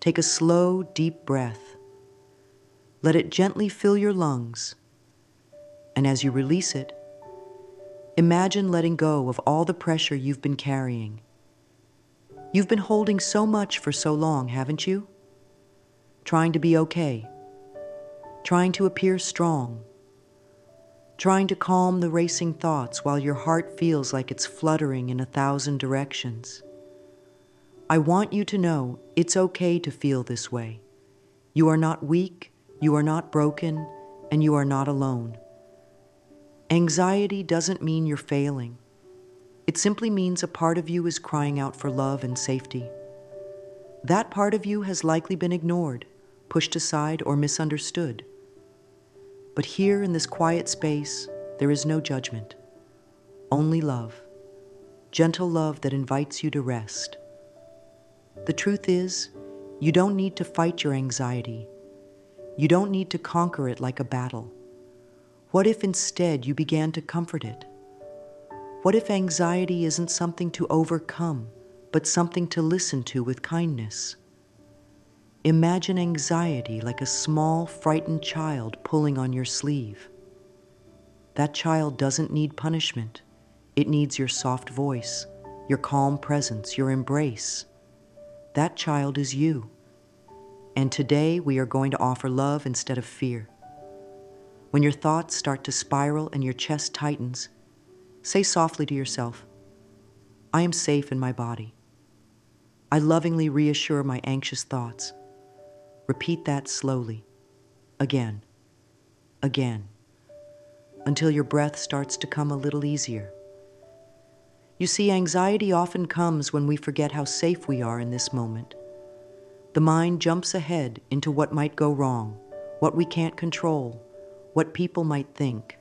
Take a slow, deep breath. Let it gently fill your lungs. And as you release it, imagine letting go of all the pressure you've been carrying. You've been holding so much for so long, haven't you? Trying to be okay. Trying to appear strong. Trying to calm the racing thoughts while your heart feels like it's fluttering in 1,000 directions. I want you to know it's okay to feel this way. You are not weak, you are not broken, and you are not alone. Anxiety doesn't mean you're failing. It simply means a part of you is crying out for love and safety. That part of you has likely been ignored, pushed aside, or misunderstood. But here in this quiet space, there is no judgment, only love, gentle love that invites you to rest. The truth is, you don't need to fight your anxiety. You don't need to conquer it like a battle. What if instead you began to comfort it? What if anxiety isn't something to overcome, but something to listen to with kindness? Imagine anxiety like a small, frightened child pulling on your sleeve. That child doesn't need punishment. It needs your soft voice, your calm presence, your embrace. That child is you. And today we are going to offer love instead of fear. When your thoughts start to spiral and your chest tightens, say softly to yourself, I am safe in my body. I lovingly reassure my anxious thoughts. Repeat that slowly, again, until your breath starts to come a little easier. You see, anxiety often comes when we forget how safe we are in this moment. The mind jumps ahead into what might go wrong, what we can't control, what people might think.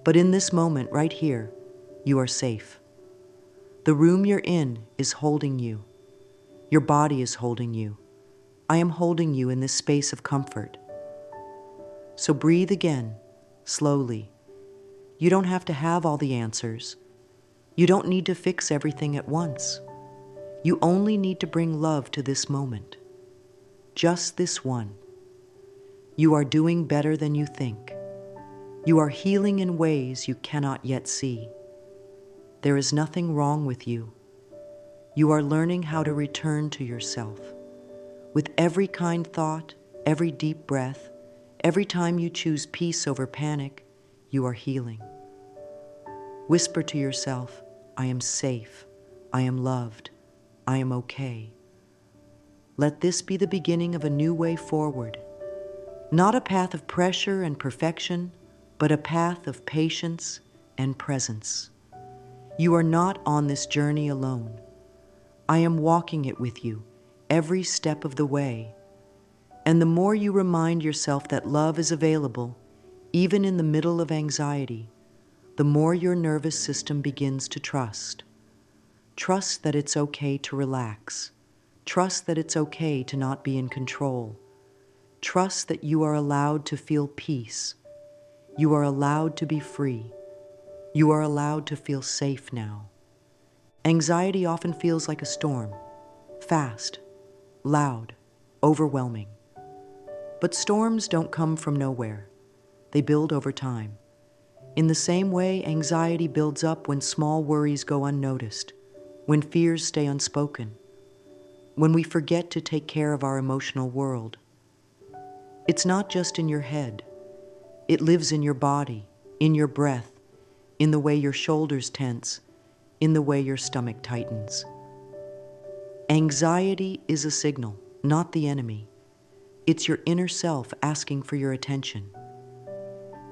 But in this moment right here, you are safe. The room you're in is holding you. Your body is holding you. I am holding you in this space of comfort. So breathe again, slowly. You don't have to have all the answers. You don't need to fix everything at once. You only need to bring love to this moment. Just this one. You are doing better than you think. You are healing in ways you cannot yet see. There is nothing wrong with you. You are learning how to return to yourself. With every kind thought, every deep breath, every time you choose peace over panic, you are healing. Whisper to yourself, I am safe, I am loved, I am okay. Let this be the beginning of a new way forward. Not a path of pressure and perfection, but a path of patience and presence. You are not on this journey alone. I am walking it with you every step of the way. And the more you remind yourself that love is available, even in the middle of anxiety, the more your nervous system begins to trust. Trust that it's okay to relax. Trust that it's okay to not be in control. Trust that you are allowed to feel peace. You are allowed to be free. You are allowed to feel safe now. Anxiety often feels like a storm, fast, loud, overwhelming. But storms don't come from nowhere. They build over time. In the same way, anxiety builds up when small worries go unnoticed, when fears stay unspoken, when we forget to take care of our emotional world. It's not just in your head. It lives in your body, in your breath, in the way your shoulders tense, in the way your stomach tightens. Anxiety is a signal, not the enemy. It's your inner self asking for your attention.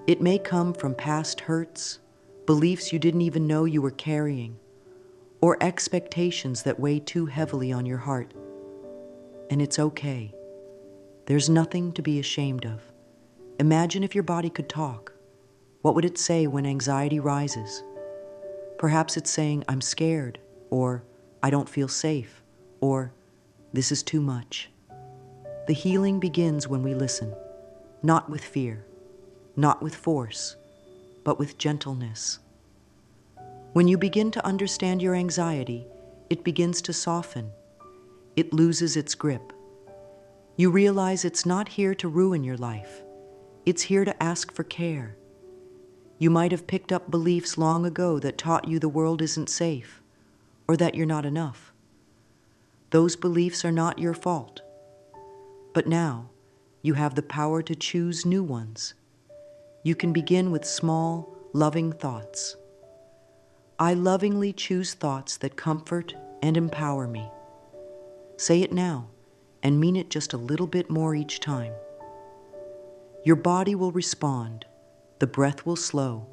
It may come from past hurts, beliefs you didn't even know you were carrying, or expectations that weigh too heavily on your heart. And it's okay. There's nothing to be ashamed of. Imagine if your body could talk. What would it say when anxiety rises? Perhaps it's saying, I'm scared, or I don't feel safe, or this is too much. The healing begins when we listen, not with fear, not with force, but with gentleness. When you begin to understand your anxiety, it begins to soften. it loses its grip. You realize it's not here to ruin your life. It's here to ask for care. You might have picked up beliefs long ago that taught you the world isn't safe, or that you're not enough. Those beliefs are not your fault. But now, you have the power to choose new ones. You can begin with small, loving thoughts. I lovingly choose thoughts that comfort and empower me. Say it now, and mean it just a little bit more each time. Your body will respond, the breath will slow,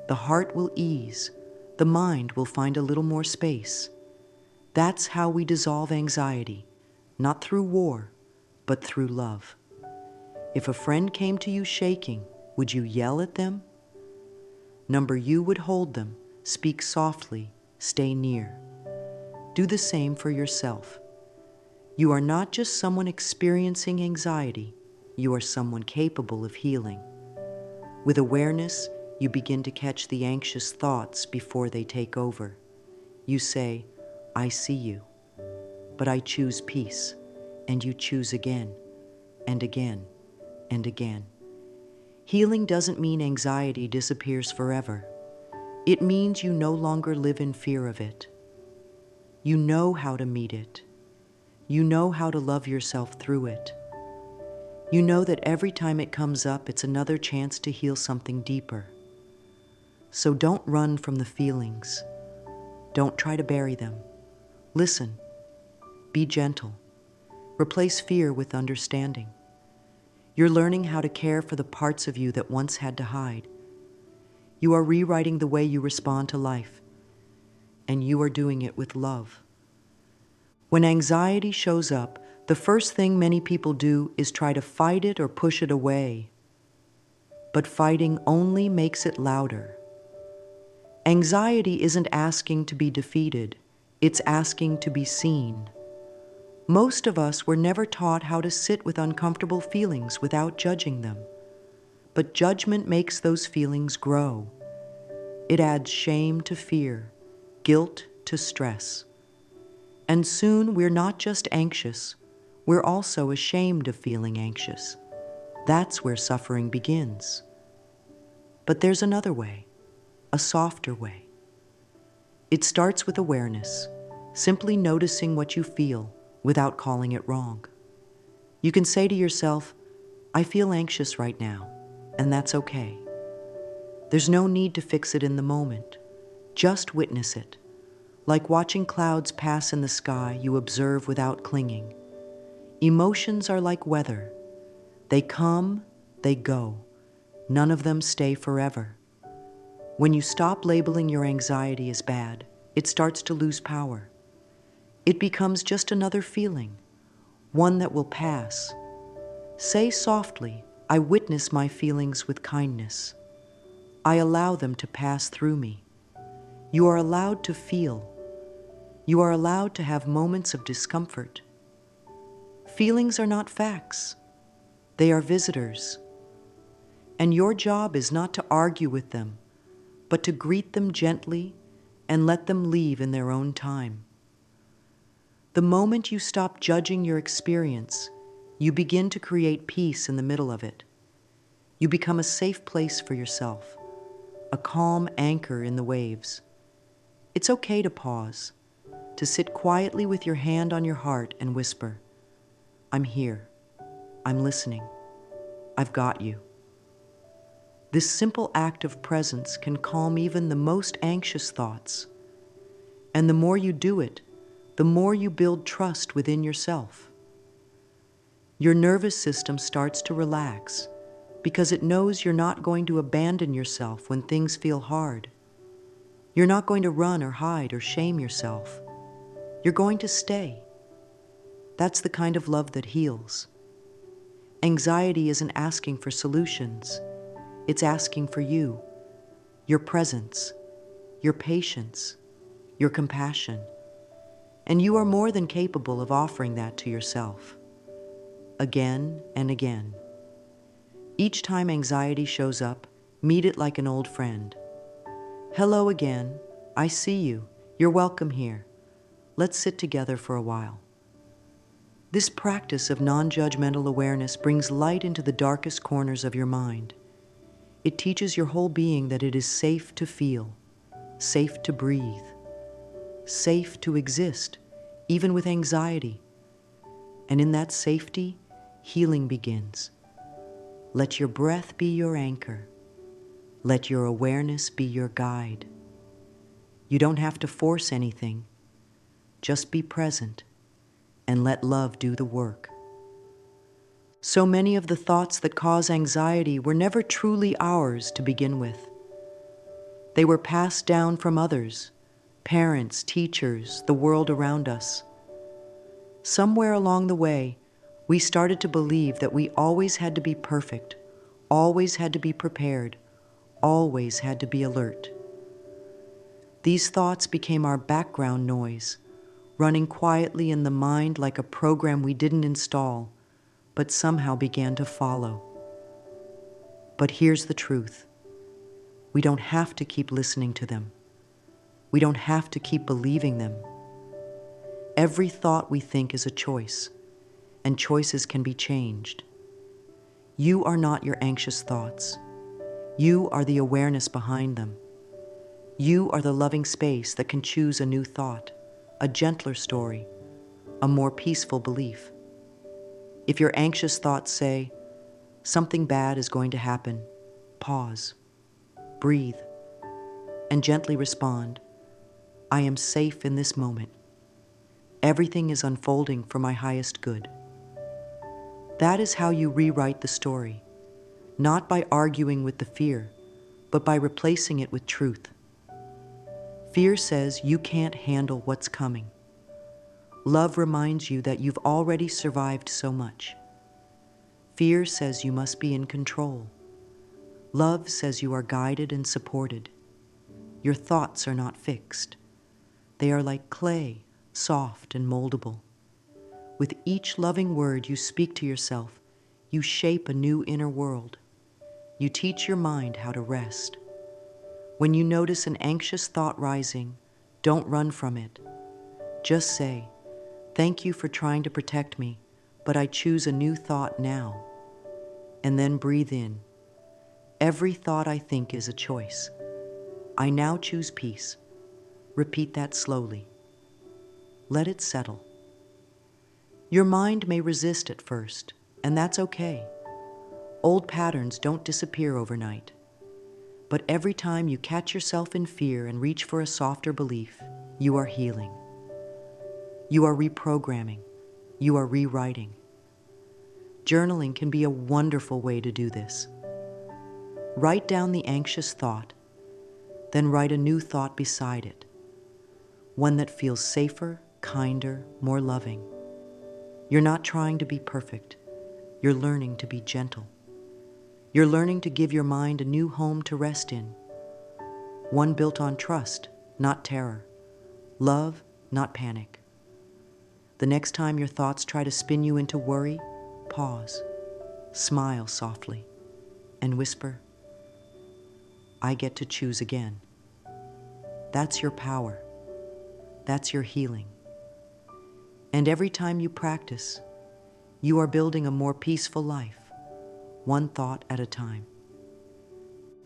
the heart will ease, the mind will find a little more space. That's how we dissolve anxiety, not through war, but through love. If a friend came to you shaking, would you yell at them? Number you would hold them, speak softly, stay near. Do the same for yourself. You are not just someone experiencing anxiety, you are someone capable of healing. With awareness, you begin to catch the anxious thoughts before they take over. You say, I see you, but I choose peace, and you choose again, and again, and again. Healing doesn't mean anxiety disappears forever. It means you no longer live in fear of it. You know how to meet it. You know how to love yourself through it. You know that every time it comes up, it's another chance to heal something deeper. So don't run from the feelings. Don't try to bury them. Listen. Be gentle. Replace fear with understanding. You're learning how to care for the parts of you that once had to hide. You are rewriting the way you respond to life, and you are doing it with love. When anxiety shows up, the first thing many people do is try to fight it or push it away. But fighting only makes it louder. Anxiety isn't asking to be defeated, it's asking to be seen. Most of us were never taught how to sit with uncomfortable feelings without judging them. But judgment makes those feelings grow. It adds shame to fear, guilt to stress. And soon we're not just anxious, we're also ashamed of feeling anxious. That's where suffering begins. But there's another way, a softer way. It starts with awareness, simply noticing what you feel without calling it wrong. You can say to yourself, I feel anxious right now, and that's okay. There's no need to fix it in the moment. Just witness it. Like watching clouds pass in the sky, you observe without clinging. Emotions are like weather. They come, they go. None of them stay forever. When you stop labeling your anxiety as bad, it starts to lose power. It becomes just another feeling, one that will pass. Say softly, I witness my feelings with kindness. I allow them to pass through me. You are allowed to feel. You are allowed to have moments of discomfort. Feelings are not facts. They are visitors. And your job is not to argue with them, but to greet them gently and let them leave in their own time. The moment you stop judging your experience, you begin to create peace in the middle of it. You become a safe place for yourself, a calm anchor in the waves. It's okay to pause, to sit quietly with your hand on your heart and whisper, I'm here. I'm listening. I've got you. This simple act of presence can calm even the most anxious thoughts. And the more you do it, the more you build trust within yourself. Your nervous system starts to relax because it knows you're not going to abandon yourself when things feel hard. You're not going to run or hide or shame yourself. You're going to stay. That's the kind of love that heals. Anxiety isn't asking for solutions. It's asking for you, your presence, your patience, your compassion. And you are more than capable of offering that to yourself, again and again. Each time anxiety shows up, meet it like an old friend. Hello again. I see you. You're welcome here. Let's sit together for a while. This practice of non-judgmental awareness brings light into the darkest corners of your mind. It teaches your whole being that it is safe to feel, safe to breathe, safe to exist, even with anxiety. And in that safety, healing begins. Let your breath be your anchor. Let your awareness be your guide. You don't have to force anything. Just be present and let love do the work. So many of the thoughts that cause anxiety were never truly ours to begin with. They were passed down from others, parents, teachers, the world around us. Somewhere along the way, we started to believe that we always had to be perfect, always had to be prepared, always had to be alert. These thoughts became our background noise, running quietly in the mind like a program we didn't install, but somehow began to follow. But here's the truth. We don't have to keep listening to them. We don't have to keep believing them. Every thought we think is a choice, and choices can be changed. You are not your anxious thoughts. You are the awareness behind them. You are the loving space that can choose a new thought, a gentler story, a more peaceful belief. If your anxious thoughts say, something bad is going to happen, pause, breathe, and gently respond, I am safe in this moment. Everything is unfolding for my highest good. That is how you rewrite the story, not by arguing with the fear, but by replacing it with truth. Fear says you can't handle what's coming. Love reminds you that you've already survived so much. Fear says you must be in control. Love says you are guided and supported. Your thoughts are not fixed. They are like clay, soft and moldable. With each loving word you speak to yourself, you shape a new inner world. You teach your mind how to rest. When you notice an anxious thought rising, don't run from it. Just say, thank you for trying to protect me, but I choose a new thought now. And then breathe in. Every thought I think is a choice. I now choose peace. Repeat that slowly. Let it settle. Your mind may resist at first, and that's okay. Old patterns don't disappear overnight. But every time you catch yourself in fear and reach for a softer belief, you are healing. You are reprogramming. You are rewriting. Journaling can be a wonderful way to do this. Write down the anxious thought, then write a new thought beside it, one that feels safer, kinder, more loving. You're not trying to be perfect. You're learning to be gentle. You're learning to give your mind a new home to rest in, one built on trust, not terror, love, not panic. The next time your thoughts try to spin you into worry, pause, smile softly, and whisper, I get to choose again. That's your power. That's your healing. And every time you practice, you are building a more peaceful life, one thought at a time.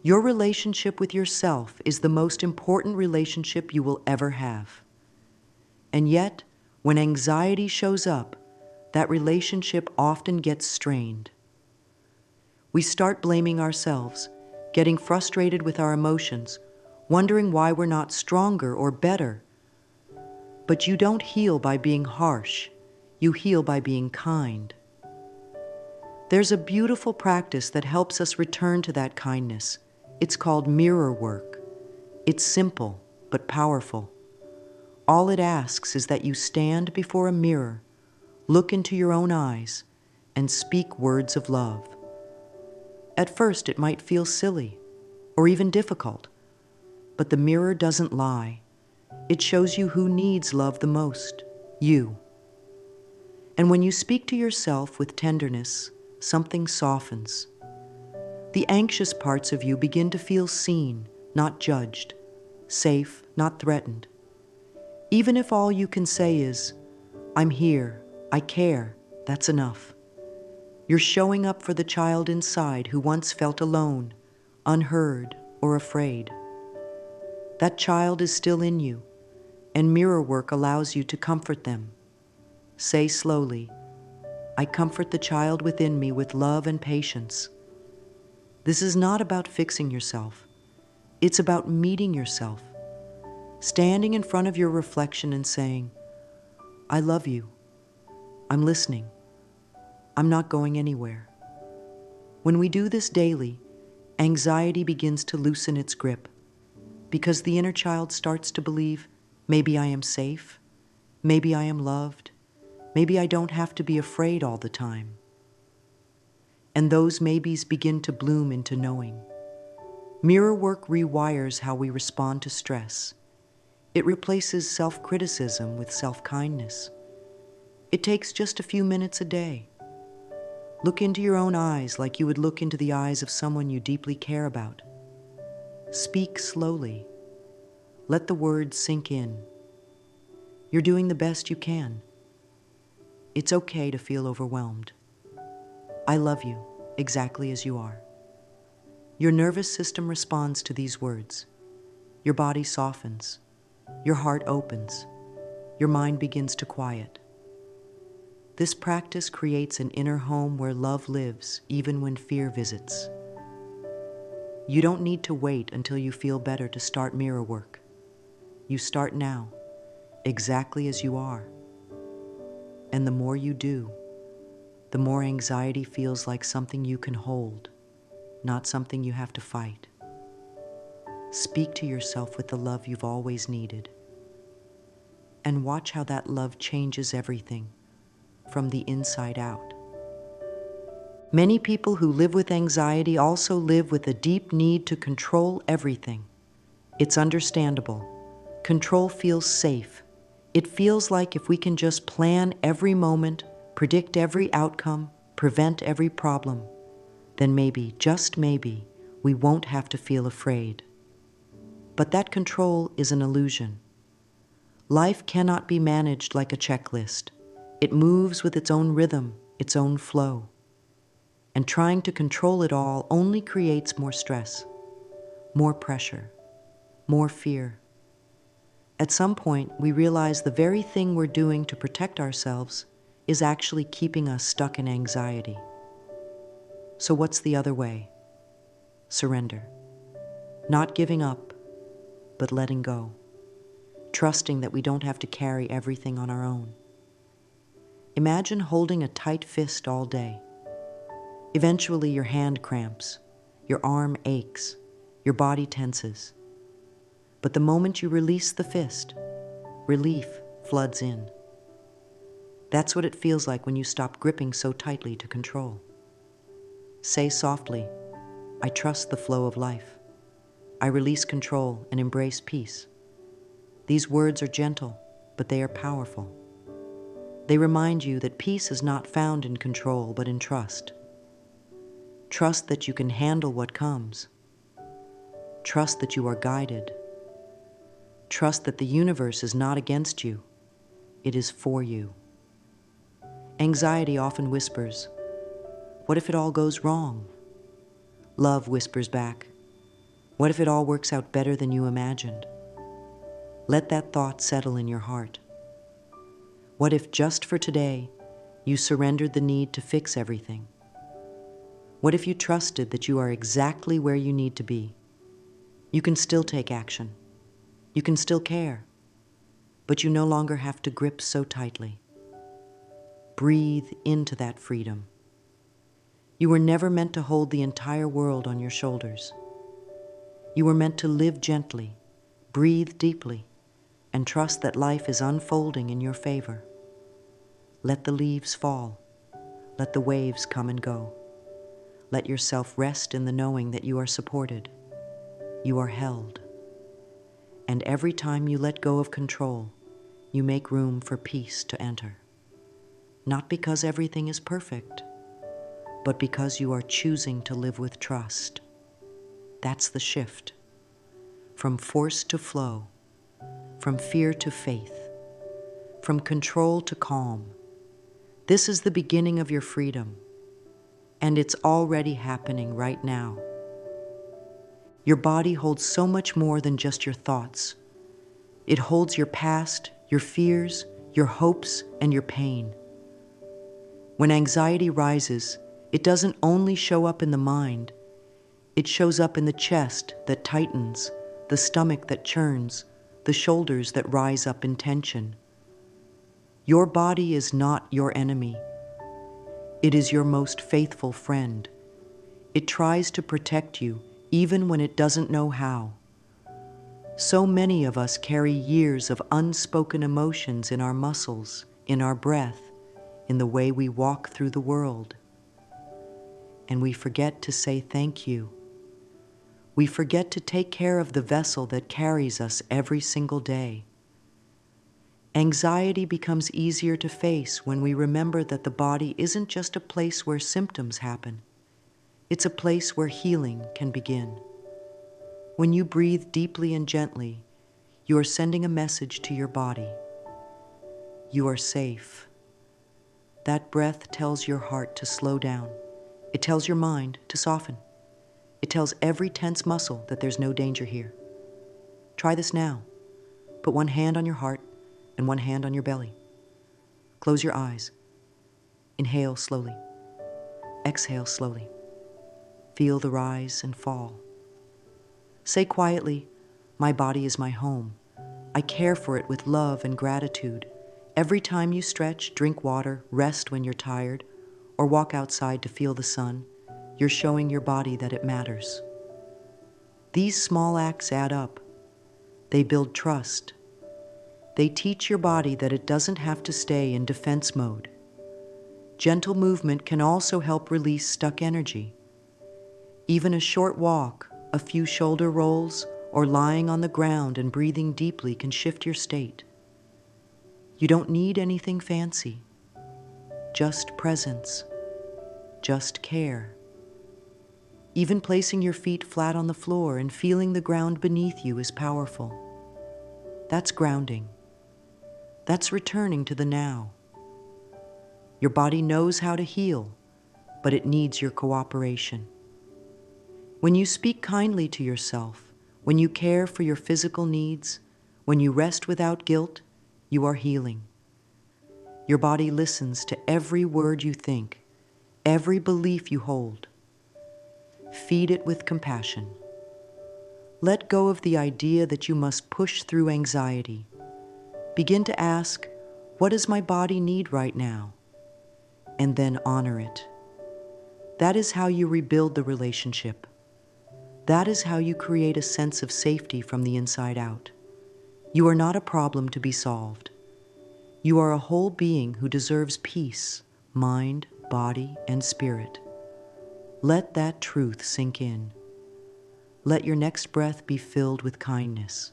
Your relationship with yourself is the most important relationship you will ever have. And yet, when anxiety shows up, that relationship often gets strained. We start blaming ourselves, getting frustrated with our emotions, wondering why we're not stronger or better. But you don't heal by being harsh. You heal by being kind. There's a beautiful practice that helps us return to that kindness. It's called mirror work. It's simple, but powerful. All it asks is that you stand before a mirror, look into your own eyes, and speak words of love. At first, it might feel silly or even difficult, but the mirror doesn't lie. It shows you who needs love the most, you. And when you speak to yourself with tenderness, something softens. The anxious parts of you begin to feel seen, not judged, safe, not threatened. Even if all you can say is, I'm here, I care, that's enough. You're showing up for the child inside who once felt alone, unheard, or afraid. That child is still in you, and mirror work allows you to comfort them. Say slowly, I comfort the child within me with love and patience. This is not about fixing yourself. It's about meeting yourself, standing in front of your reflection and saying, I love you. I'm listening. I'm not going anywhere. When we do this daily, anxiety begins to loosen its grip because the inner child starts to believe, maybe I am safe, maybe I am loved, maybe I don't have to be afraid all the time. And those maybes begin to bloom into knowing. Mirror work rewires how we respond to stress. It replaces self-criticism with self-kindness. It takes just a few minutes a day. Look into your own eyes like you would look into the eyes of someone you deeply care about. Speak slowly. Let the words sink in. You're doing the best you can. It's okay to feel overwhelmed. I love you exactly as you are. Your nervous system responds to these words. Your body softens. Your heart opens. Your mind begins to quiet. This practice creates an inner home where love lives even when fear visits. You don't need to wait until you feel better to start mirror work. You start now, exactly as you are. And the more you do, the more anxiety feels like something you can hold, not something you have to fight. Speak to yourself with the love you've always needed. And watch how that love changes everything from the inside out. Many people who live with anxiety also live with a deep need to control everything. It's understandable. Control feels safe. It feels like if we can just plan every moment, predict every outcome, prevent every problem, then maybe, just maybe, we won't have to feel afraid. But that control is an illusion. Life cannot be managed like a checklist. It moves with its own rhythm, its own flow. And trying to control it all only creates more stress, more pressure, more fear. At some point, we realize the very thing we're doing to protect ourselves is actually keeping us stuck in anxiety. So what's the other way? Surrender. Not giving up, but letting go. Trusting that we don't have to carry everything on our own. Imagine holding a tight fist all day. Eventually your hand cramps, your arm aches, your body tenses. But the moment you release the fist, relief floods in. That's what it feels like when you stop gripping so tightly to control. Say softly, I trust the flow of life. I release control and embrace peace. These words are gentle, but they are powerful. They remind you that peace is not found in control, but in trust. Trust that you can handle what comes. Trust that you are guided. Trust that the universe is not against you. It is for you. Anxiety often whispers, what if it all goes wrong? Love whispers back, what if it all works out better than you imagined? Let that thought settle in your heart. What if just for today, you surrendered the need to fix everything? What if you trusted that you are exactly where you need to be? You can still take action. You can still care. But you no longer have to grip so tightly. Breathe into that freedom. You were never meant to hold the entire world on your shoulders. You were meant to live gently, breathe deeply, and trust that life is unfolding in your favor. Let the leaves fall. Let the waves come and go. Let yourself rest in the knowing that you are supported. You are held. And every time you let go of control, you make room for peace to enter. Not because everything is perfect, but because you are choosing to live with trust. That's the shift. From force to flow, from fear to faith, from control to calm. This is the beginning of your freedom, and it's already happening right now. Your body holds so much more than just your thoughts. It holds your past, your fears, your hopes, and your pain. When anxiety rises, it doesn't only show up in the mind, it shows up in the chest that tightens, the stomach that churns, the shoulders that rise up in tension. Your body is not your enemy. It is your most faithful friend. It tries to protect you, even when it doesn't know how. So many of us carry years of unspoken emotions in our muscles, in our breath, in the way we walk through the world. And we forget to say thank you. We forget to take care of the vessel that carries us every single day. Anxiety becomes easier to face when we remember that the body isn't just a place where symptoms happen. It's a place where healing can begin. When you breathe deeply and gently, you are sending a message to your body. You are safe. That breath tells your heart to slow down. It tells your mind to soften. It tells every tense muscle that there's no danger here. Try this now. Put one hand on your heart and one hand on your belly. Close your eyes. Inhale slowly. Exhale slowly. Feel the rise and fall. Say quietly, "My body is my home. I care for it with love and gratitude." Every time you stretch, drink water, rest when you're tired, or walk outside to feel the sun, you're showing your body that it matters. These small acts add up. They build trust. They teach your body that it doesn't have to stay in defense mode. Gentle movement can also help release stuck energy. Even a short walk, a few shoulder rolls, or lying on the ground and breathing deeply can shift your state. You don't need anything fancy. Just presence. Just care. Even placing your feet flat on the floor and feeling the ground beneath you is powerful. That's grounding. That's returning to the now. Your body knows how to heal, but it needs your cooperation. When you speak kindly to yourself, when you care for your physical needs, when you rest without guilt, you are healing. Your body listens to every word you think, every belief you hold. Feed it with compassion. Let go of the idea that you must push through anxiety. Begin to ask, what does my body need right now? And then honor it. That is how you rebuild the relationship. That is how you create a sense of safety from the inside out. You are not a problem to be solved. You are a whole being who deserves peace, mind, body, and spirit. Let that truth sink in. Let your next breath be filled with kindness.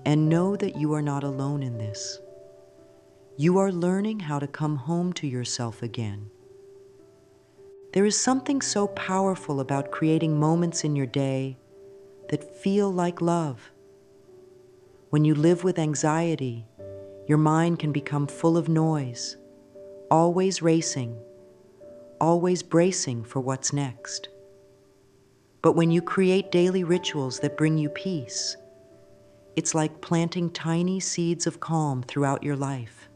And know that you are not alone in this. You are learning how to come home to yourself again. There is something so powerful about creating moments in your day that feel like love. When you live with anxiety, your mind can become full of noise, always racing, always bracing for what's next. But when you create daily rituals that bring you peace, it's like planting tiny seeds of calm throughout your life.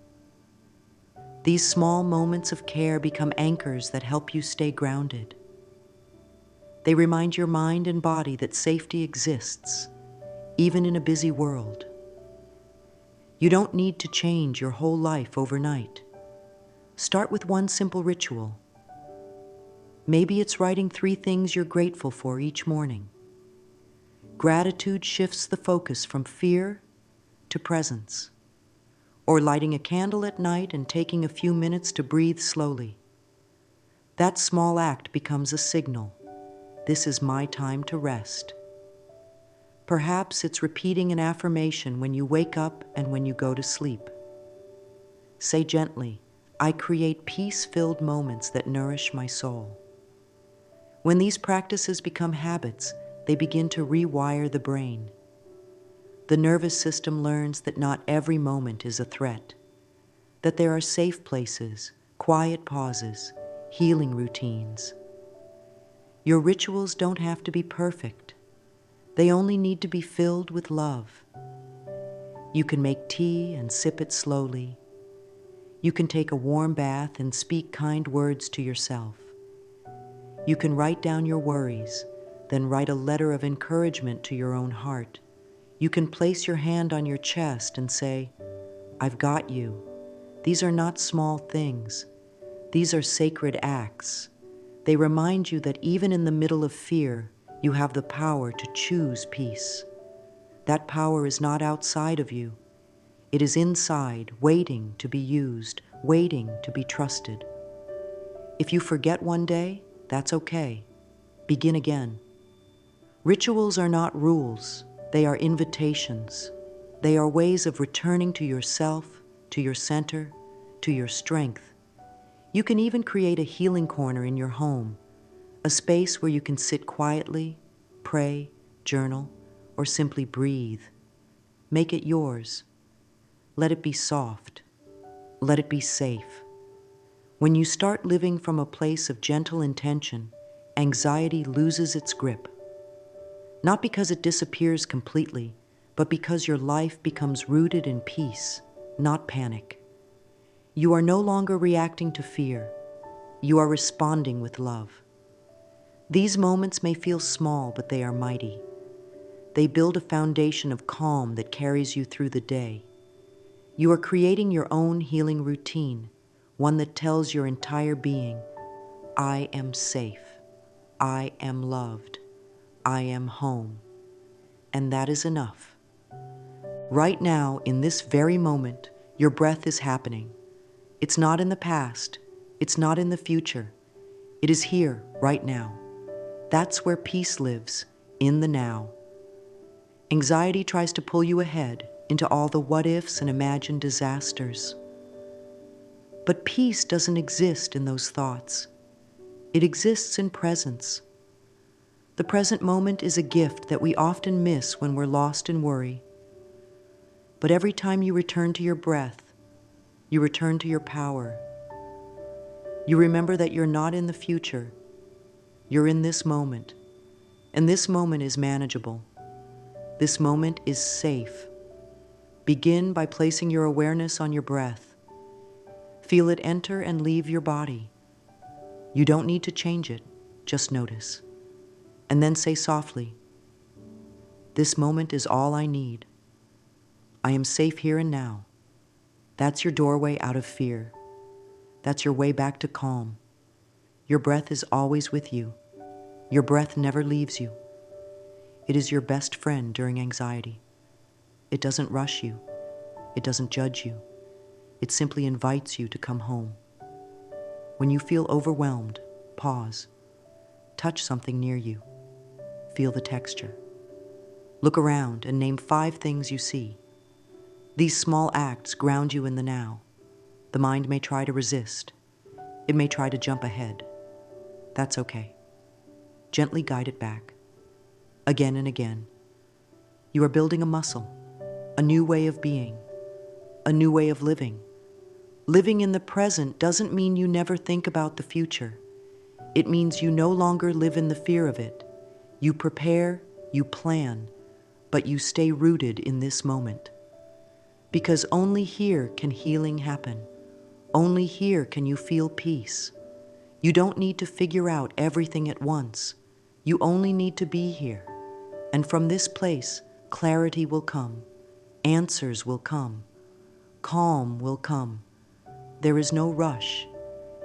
These small moments of care become anchors that help you stay grounded. They remind your mind and body that safety exists, even in a busy world. You don't need to change your whole life overnight. Start with one simple ritual. Maybe it's writing 3 things you're grateful for each morning. Gratitude shifts the focus from fear to presence. Or lighting a candle at night and taking a few minutes to breathe slowly. That small act becomes a signal. This is my time to rest. Perhaps it's repeating an affirmation when you wake up and when you go to sleep. Say gently, "I create peace-filled moments that nourish my soul." When these practices become habits, they begin to rewire the brain. The nervous system learns that not every moment is a threat, that there are safe places, quiet pauses, healing routines. Your rituals don't have to be perfect. They only need to be filled with love. You can make tea and sip it slowly. You can take a warm bath and speak kind words to yourself. You can write down your worries, then write a letter of encouragement to your own heart. You can place your hand on your chest and say, "I've got you." These are not small things. These are sacred acts. They remind you that even in the middle of fear, you have the power to choose peace. That power is not outside of you. It is inside, waiting to be used, waiting to be trusted. If you forget one day, that's okay. Begin again. Rituals are not rules. They are invitations. They are ways of returning to yourself, to your center, to your strength. You can even create a healing corner in your home, a space where you can sit quietly, pray, journal, or simply breathe. Make it yours. Let it be soft. Let it be safe. When you start living from a place of gentle intention, anxiety loses its grip. Not because it disappears completely, but because your life becomes rooted in peace, not panic. You are no longer reacting to fear. You are responding with love. These moments may feel small, but they are mighty. They build a foundation of calm that carries you through the day. You are creating your own healing routine, one that tells your entire being, "I am safe. I am loved. I am home." And that is enough. Right now, in this very moment, your breath is happening. It's not in the past. It's not in the future. It is here, right now. That's where peace lives, in the now. Anxiety tries to pull you ahead into all the what-ifs and imagined disasters. But peace doesn't exist in those thoughts. It exists in presence. The present moment is a gift that we often miss when we're lost in worry. But every time you return to your breath, you return to your power. You remember that you're not in the future. You're in this moment. And this moment is manageable. This moment is safe. Begin by placing your awareness on your breath. Feel it enter and leave your body. You don't need to change it, just notice. And then say softly, "This moment is all I need. I am safe here and now." That's your doorway out of fear. That's your way back to calm. Your breath is always with you. Your breath never leaves you. It is your best friend during anxiety. It doesn't rush you. It doesn't judge you. It simply invites you to come home. When you feel overwhelmed, pause. Touch something near you. Feel the texture. Look around and name 5 things you see. These small acts ground you in the now. The mind may try to resist. It may try to jump ahead. That's okay. Gently guide it back. Again and again. You are building a muscle, a new way of being, a new way of living. Living in the present doesn't mean you never think about the future. It means you no longer live in the fear of it. You prepare, you plan, but you stay rooted in this moment. Because only here can healing happen. Only here can you feel peace. You don't need to figure out everything at once. You only need to be here. And from this place, clarity will come. Answers will come. Calm will come. There is no rush.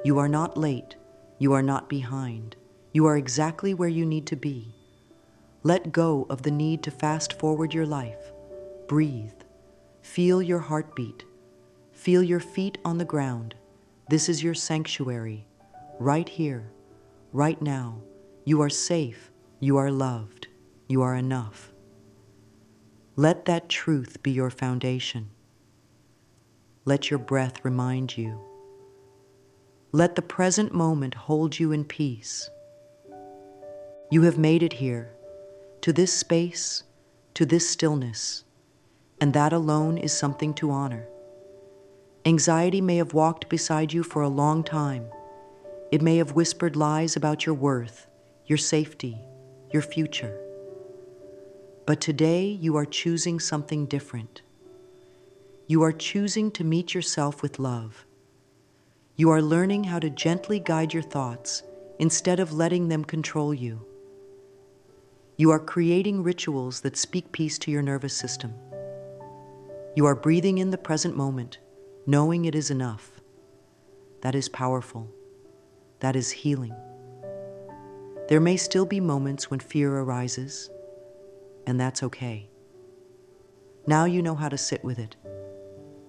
You are not late. You are not behind. You are exactly where you need to be. Let go of the need to fast forward your life. Breathe. Feel your heartbeat. Feel your feet on the ground. This is your sanctuary. Right here, right now. You are safe. You are loved. You are enough. Let that truth be your foundation. Let your breath remind you. Let the present moment hold you in peace. You have made it here, to this space, to this stillness, and that alone is something to honor. Anxiety may have walked beside you for a long time. It may have whispered lies about your worth, your safety, your future. But today you are choosing something different. You are choosing to meet yourself with love. You are learning how to gently guide your thoughts instead of letting them control you. You are creating rituals that speak peace to your nervous system. You are breathing in the present moment, knowing it is enough. That is powerful. That is healing. There may still be moments when fear arises, and that's okay. Now you know how to sit with it.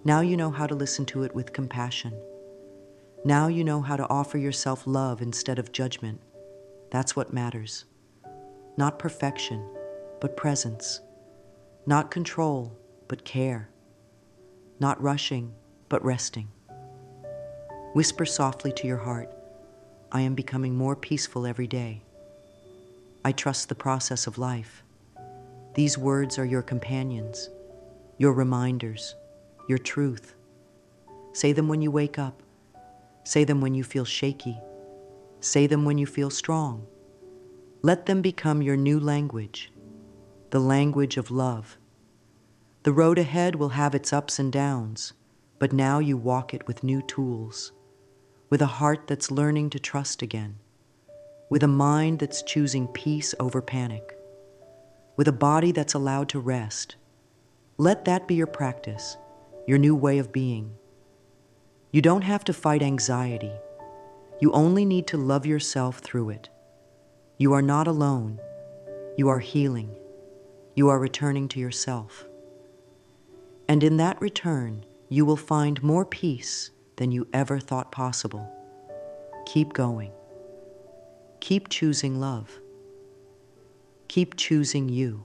Now you know how to listen to it with compassion. Now you know how to offer yourself love instead of judgment. That's what matters. Not perfection, but presence. Not control, but care. Not rushing, but resting. Whisper softly to your heart, I am becoming more peaceful every day. I trust the process of life. These words are your companions, your reminders, your truth. Say them when you wake up. Say them when you feel shaky. Say them when you feel strong. Let them become your new language, the language of love. The road ahead will have its ups and downs, but now you walk it with new tools, with a heart that's learning to trust again, with a mind that's choosing peace over panic, with a body that's allowed to rest. Let that be your practice, your new way of being. You don't have to fight anxiety. You only need to love yourself through it. You are not alone. You are healing. You are returning to yourself. And in that return, you will find more peace than you ever thought possible. Keep going. Keep choosing love. Keep choosing you.